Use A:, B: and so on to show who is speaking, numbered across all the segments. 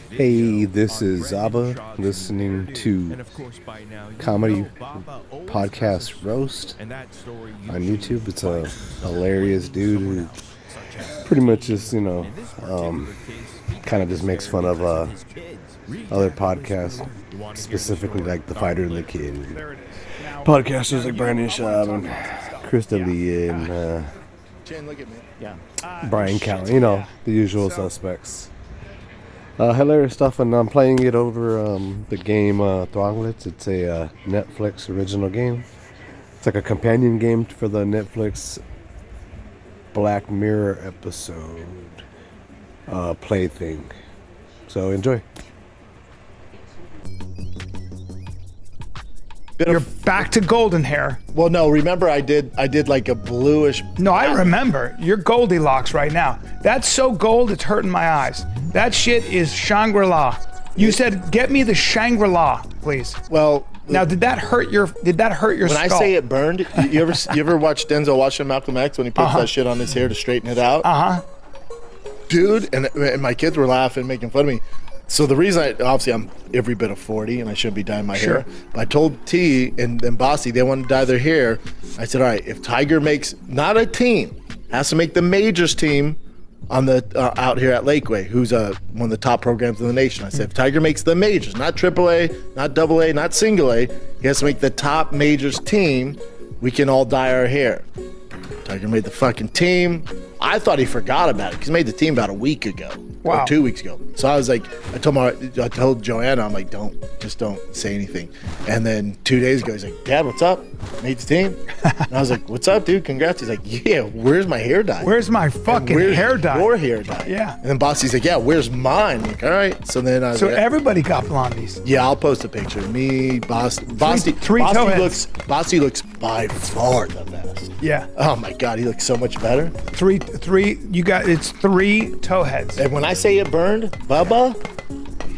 A: Hey, this is Zaba listening to comedy podcast Roast on YouTube. It's a hilarious dude who pretty much just, kind of just makes fun of other podcasts, specifically like The Fighter and the Kid. And podcasters like Brandon Schaub and Krista Lee and Brian Callen, the usual suspects. Hilarious stuff, and I'm playing it over the game Thronglets. It's a Netflix original game. It's like a companion game for the Netflix Black Mirror episode plaything. So enjoy.
B: You're back to golden hair.
C: Well, no, remember I did like a bluish.
B: No, I remember. You're Goldilocks right now. That's so gold, it's hurting my eyes. That shit is Shangri-La. You said, get me the Shangri-La, please.
C: Well,
B: now did that hurt your
C: when
B: skull?
C: I say it burned, you ever watch Denzel Washington Malcolm X when he puts that shit on his hair to straighten it out? Dude, and my kids were laughing, making fun of me. So the reason obviously I'm every bit of 40 and I shouldn't be dyeing my hair. But I told T and Bossy they want to dye their hair. I said, all right, if Tiger makes not a team, has to make the majors team on the out here at Lakeway, who's one of the top programs in the nation. I said, if Tiger makes the majors, not AAA, not AA, not single A, he has to make the top majors team, we can all dye our hair. Tiger made the fucking team. I thought he forgot about it because he made the team about a week ago.
B: Wow.
C: Or 2 weeks ago. So I was like, I told Joanna, I'm like, don't say anything. And then 2 days ago, he's like, Dad, what's up? Made the team. And I was like, what's up, dude? Congrats. He's like, yeah, where's my hair dye?
B: Where's my fucking hair dye?
C: Your hair dye.
B: Yeah.
C: And then Bossy's like, yeah, where's mine? I'm like, all right. So then I was
B: So
C: like,
B: everybody got blondies.
C: yeah, I'll post a picture. Me, Bossy looks by far the best.
B: Yeah.
C: Oh my God, he looks so much better.
B: It's three toe heads.
C: And when I say it burned, Bubba,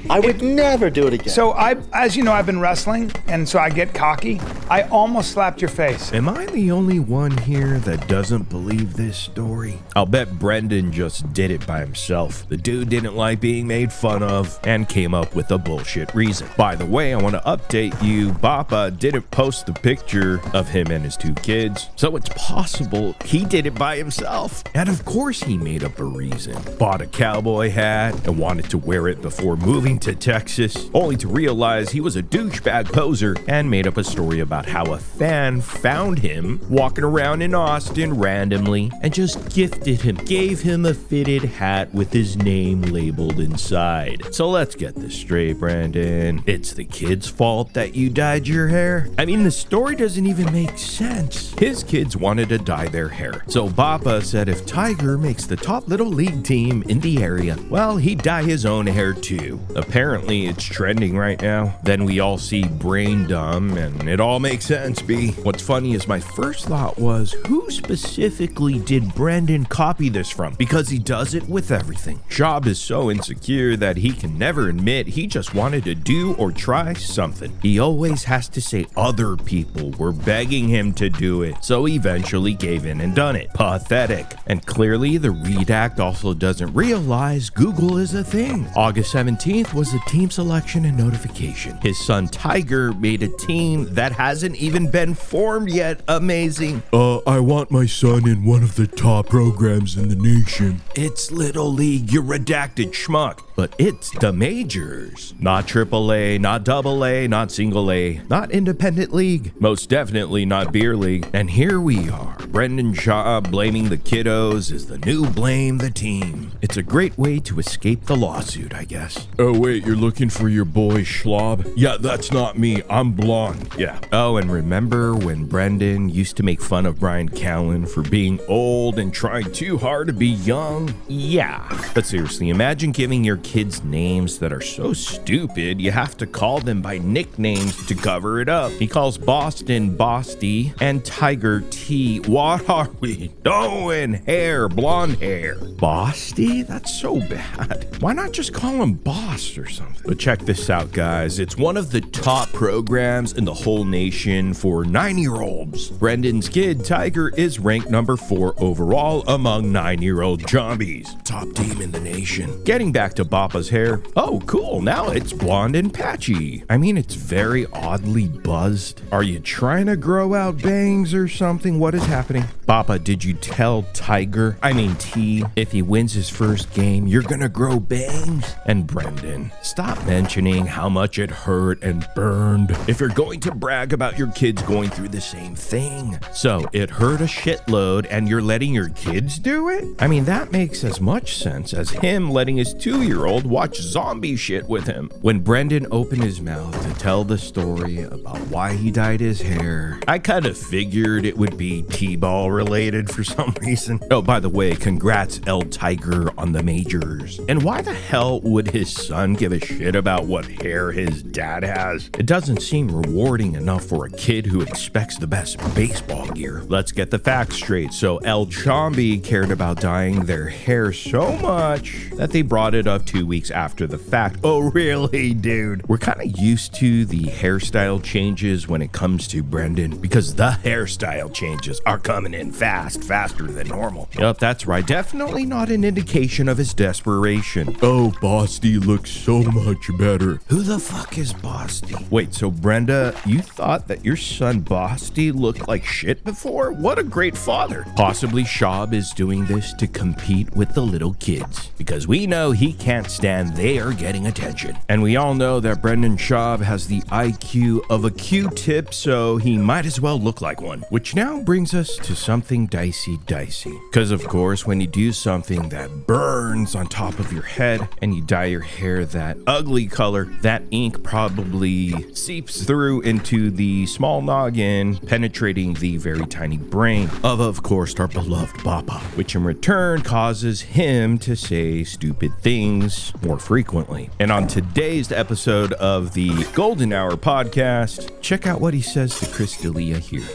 C: I would never do it again.
B: So as you know, I've been wrestling, and so I get cocky. I almost slapped your face.
D: Am I the only one here that doesn't believe this story? I'll bet Brendan just did it by himself. The dude didn't like being made fun of and came up with a bullshit reason. By the way, I want to update you. Bappa didn't post the picture of him and his two kids, so it's possible he did it by himself. And of course he made up a reason. Bought a cowboy hat and wanted to wear it before moving to Texas, only to realize he was a douchebag poser and made up a story about how a fan found him walking around in Austin randomly and just gave him a fitted hat with his name labeled inside. So let's get this straight, Brandon. It's the kid's fault that you dyed your hair? I mean, the story doesn't even make sense. His kids wanted to dye their hair. So Bappa said if Tiger makes the top little league team in the area, well, he'd dye his own hair too. Apparently it's trending right now. Then we all see brain dumb and it all makes sense, B. What's funny is my first thought was, who specifically did Brandon copy this from? Because he does it with everything. Schaub is so insecure that he can never admit he just wanted to do or try something. He always has to say other people were begging him to do it, so he eventually gave in and done it. Pathetic. And clearly the Read Act also doesn't realize Google is a thing. August 17th was the team selection and notification. His son Tiger made a team that hasn't even been formed yet. Amazing.
E: I want my son in one of the top programs in the nation.
D: It's Little League, you redacted schmuck. But it's the majors. Not AAA, not AA, not single A, not independent league. Most definitely not beer league. And here we are. Brendan Schaub blaming the kiddos is the new blame the team. It's a great way to escape the lawsuit, I guess.
E: Oh wait, you're looking for your boy Schlob? Yeah, that's not me. I'm blonde.
D: Yeah. Oh, and remember when Brendan used to make fun of Brian Callen for being old and trying too hard to be young? Yeah. But seriously, imagine giving your kids names that are so stupid you have to call them by nicknames to cover it up. He calls Boston Bosty and Tiger T. What are we doing? Hair, blonde hair. Bosty? That's so bad. Why not just call him Boss or something? But check this out, guys. It's one of the top programs in the whole nation. nation for 9-year-olds. Brendan's kid, Tiger, is ranked number 4 overall among 9-year-old zombies. Top team in the nation. Getting back to Bappa's hair. Oh, cool. Now it's blonde and patchy. I mean, it's very oddly buzzed. Are you trying to grow out bangs or something? What is happening? Bappa, did you tell Tiger, T, if he wins his first game, you're gonna grow bangs? And Brendan, stop mentioning how much it hurt and burned if you're going to brag about your kids going through the same thing. So it hurt a shitload and you're letting your kids do it? I mean, that makes as much sense as him letting his 2-year-old watch zombie shit with him. When Brendan opened his mouth to tell the story about why he dyed his hair, I kind of figured it would be T-ball related for some reason. Oh, by the way, congrats El Tiger on the majors. And why the hell would his son give a shit about what hair his dad has? It doesn't seem rewarding enough for a kid who expects the best baseball gear. Let's get the facts straight. So El Chombi cared about dyeing their hair so much that they brought it up 2 weeks after the fact. Oh, really, dude? We're kind of used to the hairstyle changes when it comes to Brendan because the hairstyle changes are coming in faster than normal. Yup, that's right. Definitely not an indication of his desperation.
E: Oh, Bosty looks so much better.
D: Who the fuck is Bosty? Wait, so Brenda, you thought that your son Bosty looked like shit before? What a great father. Possibly Shab is doing this to compete with the little kids because we know he can't stand they are getting attention. And we all know that Brendan Schaub has the IQ of a Q-tip, so he might as well look like one. Which now brings us to something dicey. Because of course, when you do something that burns on top of your head and you dye your hair that ugly color, that ink probably seeps through into the small noggin, penetrating the very tiny brain of course, our beloved Bappa, which in return causes him to say stupid things more frequently. And on today's episode of the Golden Hour podcast, check out what he says to Chris D'Elia here.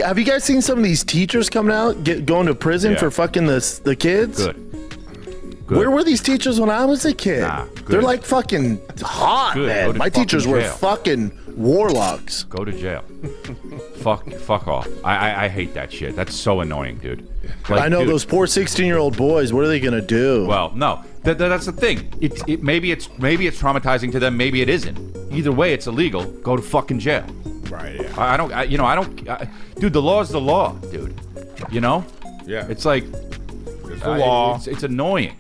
C: Have you guys seen some of these teachers coming out, going to prison for fucking the kids?
F: Good.
C: Where were these teachers when I was a kid?
F: Good.
C: They're like fucking hot,
F: Good. Go
C: man.
F: to
C: My teachers
F: fucking
C: were
F: jail.
C: fucking warlocks.
F: Go to jail. fuck off. I hate that shit. That's so annoying, dude. Like,
C: I know
F: dude,
C: those poor 16-year-old boys. What are they gonna do?
F: Well, no. That's the thing. Maybe it's traumatizing to them. Maybe it isn't. Either way, it's illegal. Go to fucking jail.
E: Right, yeah.
F: Dude, the law is the law, dude. You know?
E: Yeah.
F: It's like
E: It's the law.
F: It's annoying.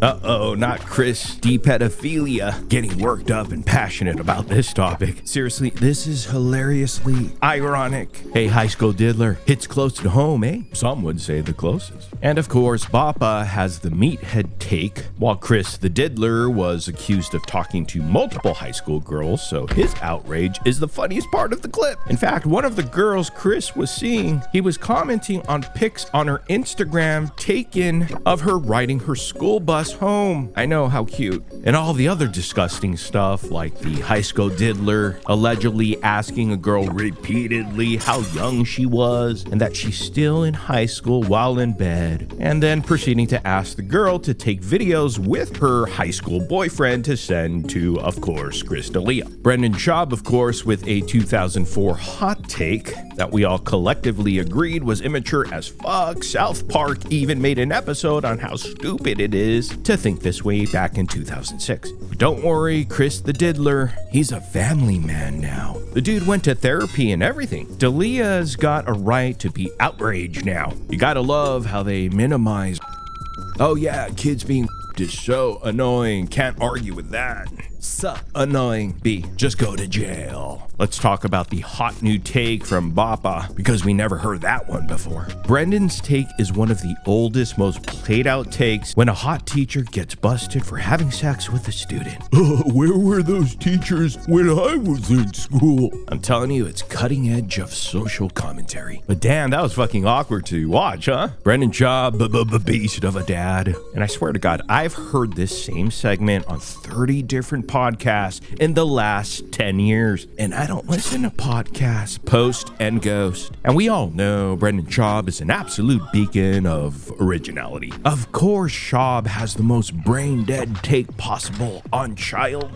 D: Uh-oh, not Chris D-pedophilia getting worked up and passionate about this topic. Seriously, this is hilariously ironic. Hey, high school diddler, hits close to home, eh? Some would say the closest. And of course, Bappa has the meathead take, while Chris the diddler was accused of talking to multiple high school girls, so his outrage is the funniest part of the clip. In fact, one of the girls Chris was seeing, he was commenting on pics on her Instagram taken of her riding her school bus home. I know, how cute. And all the other disgusting stuff, like the high school diddler allegedly asking a girl repeatedly how young she was and that she's still in high school while in bed, and then proceeding to ask the girl to take videos with her high school boyfriend to send to, of course, Chris D'Elia. Brendan Schaub, of course, with a 2004 hot take that we all collectively agreed was immature as fuck. South Park even made an episode on how stupid it is to think this way back in 2006. But don't worry, Chris the diddler, he's a family man now. The dude went to therapy and everything. D'Elia's got a right to be outraged now. You gotta love how they minimize. Oh yeah, kids being is so annoying. Can't argue with that. Sup, annoying. B, just go to jail. Let's talk about the hot new take from Bappa, because we never heard that one before. Brendan's take is one of the oldest, most played out takes when a hot teacher gets busted for having sex with a student.
E: Where were those teachers when I was in school?
D: I'm telling you, it's cutting edge of social commentary. But damn, that was fucking awkward to watch, huh? Brendan Schaub, beast of a dad. And I swear to God, I've heard this same segment on 30 different podcasts in the last 10 years. And I don't listen to podcasts, post and ghost. And we all know Brendan Schaub is an absolute beacon of originality. Of course, Schaub has the most brain dead take possible on child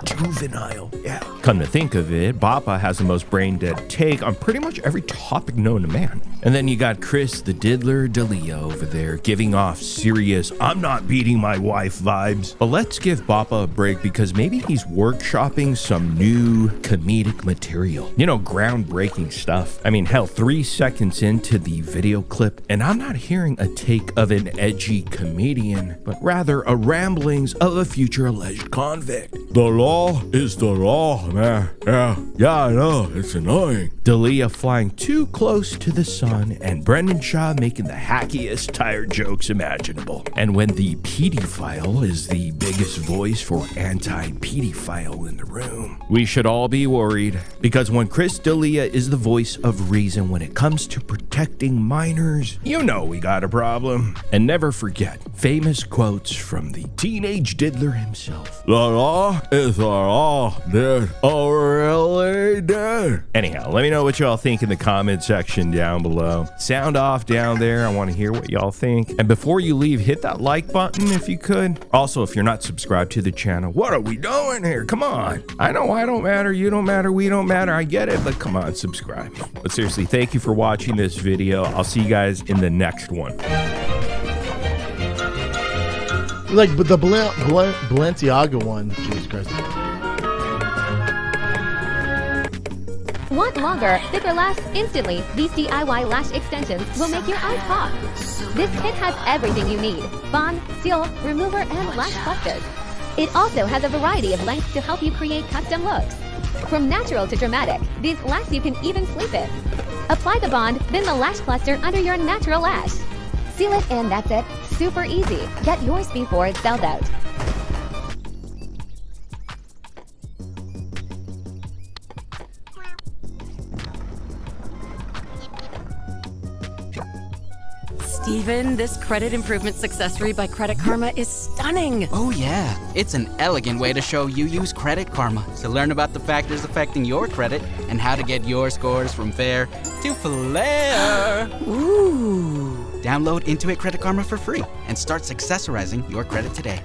D: Juvenile. Yeah. Come to think of it, Bappa has the most brain-dead take on pretty much every topic known to man. And then you got Chris the Diddler D'Elia over there giving off serious, I'm not beating my wife vibes. But let's give Bappa a break because maybe he's workshopping some new comedic material. You know, groundbreaking stuff. I mean, hell, 3 seconds into the video clip, and I'm not hearing a take of an edgy comedian, but rather a ramblings of a future alleged convict.
E: The law is the law, man. Yeah, I know. It's annoying.
D: D'Elia flying too close to the sun, and Brendan Shaw making the hackiest tired jokes imaginable. And when the pedophile is the biggest voice for anti-pedophile in the room, we should all be worried, because when Chris D'Elia is the voice of reason when it comes to protecting minors, you know we got a problem. And never forget famous quotes from the teenage diddler himself.
E: The law is the law, dude. Oh, really, dude?
D: Anyhow, let me know what y'all think in the comment section down below. Sound off down there. I want to hear what y'all think. And before you leave, hit that like button if you could. Also, if you're not subscribed to the channel, what are we doing here? Come on. I know I don't matter, you don't matter, we don't matter. I get it, but come on, subscribe. But seriously, thank you for watching this video. I'll see you guys in the next one.
C: Like, but the Balenciaga one, Jesus Christ.
G: Want longer, thicker lasts instantly? These DIY lash extensions will make your eyes pop. This kit has everything you need: bond, seal, remover, and lash clusters. It also has a variety of lengths to help you create custom looks. From natural to dramatic, these last you can even sleep in. Apply the bond, then the lash cluster under your natural lash. Seal it, and that's it. Super easy. Get yours before it sells out.
H: Steven, this credit improvement successory by Credit Karma is stunning.
I: Oh yeah, it's an elegant way to show you use Credit Karma to learn about the factors affecting your credit and how to get your scores from fair to flare.
H: Ooh.
I: Download Intuit Credit Karma for free and start successorizing your credit today.